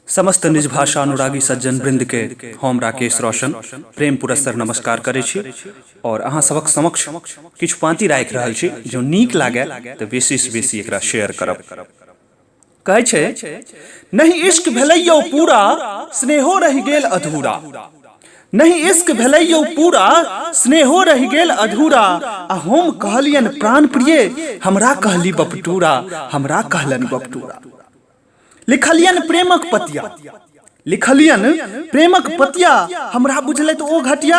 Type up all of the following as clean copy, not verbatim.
समस्त निज भाषा अनुरागी सज्जन वृंद के हम राकेश रोशन प्रेम पुरस्सर नमस्कार करे छी और अहाँ सबक समक्ष किछु पाँति राखि रहल छी जो नीक लागे तो बेसी से बेसी एकरा शेयर करब। कहै छै नहीं इश्क भेलैयौ पूरा स्नेहो रहि गेल अधूरा, नहीं इश्क भेलैयौ पूरा स्नेहो रहि गेल अधूरा, आ हम कहलियन प्राण प्रिय हमरा कहली बपटूरा, हमरा कहलन बपटूरा। लिखलियन प्रेमक पतिया, लिखलियन प्रेमक पतिया, हमरा बुझले तो ओ घटिया,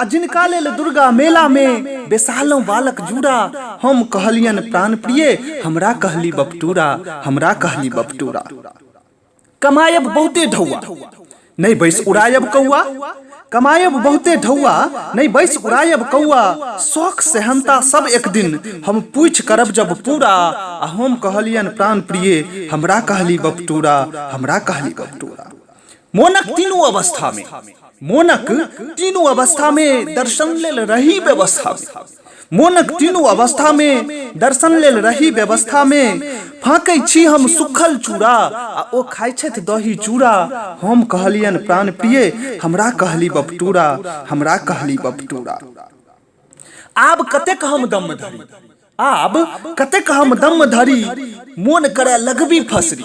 आ जिनका लेल दुर्गा मेला में बेसालों बालक जूरा, हम कहलियन प्राण प्रिय हमरा कहली बपटूरा, हमरा कहली बपटूरा। कमायब बहुते ढौआ नहीं बैस उड़ायब कौआ, कमायब बहुते ढौआ नहीं बैस उड़ायब कौआ, शौक सेहनता सब एक दिन हम पूछ करब जब पूरा, आ हम कहलियन प्राण प्रिय हमरा कहली बपटूरा, हमरा कहली बपटूरा। मोनक तीनों अवस्था में, मोनक तीनों अवस्था में दर्शन लेल रही व्यवस्था में, मोनक तीनों अवस्था में दर्शन लेल रही व्यवस्था में, फाँकै छी हम सुखल चूड़ा आ ओ खाइ छथि दही चूड़ा, हम कहलियन प्राण प्रिय हमरा कहली बपटूरा, हमरा कहली बपटूरा। आब कतेक हम दम धरी, आब कतेक हम दम धरी, मोन करे लगबी फसरी,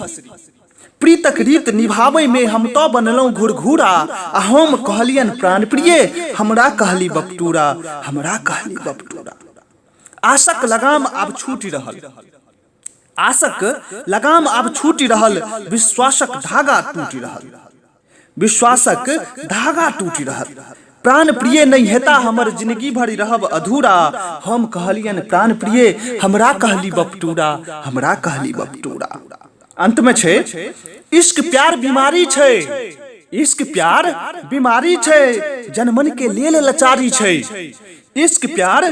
प्रीतक रीत निभावे में हम तो बनलौं घुरघुरा, आ हम कहलियन प्राण प्रिय हमरा कहली बपटूरा, हमरा कहली बपटूरा। आशक लगाम आब छूटि रहल, आशक लगाम आब छूटि रहल, विश्वासक धागा टूटि रहल, विश्वासक धागा टूटि रहल। प्राण प्रिय नहीं हेता हमर जिंदगी भरी रहब अधूरा, हम कहलियन प्राण प्रिय हमरा कहली बपटूरा, हमरा कहली बपटूरा। अंत में छे इश्क प्यार बीमारी छे, इश्क प्यार बीमारी छे जनमन के लेल लाचारी छे, इश्क प्यार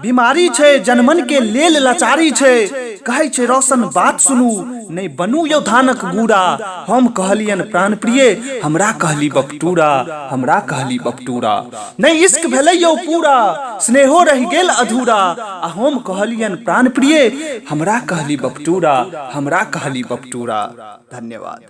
बीमारी छे जनमन के लेल लाचारी छे, कहै छे रोशन बात सुनू नहीं बनू यौ धानक गूड़ा, हम कहलियन प्राण प्रिय हमरा कहली बपटूरा, हमरा कहली बपटूरा। नहीं इश्क भेलैयौ पूरा स्नेहो रहि गेल अधूरा, आ हम कहलियन प्राण प्रिय हमरा कहली बपटूरा, हमरा कहली बपटूरा। धन्यवाद।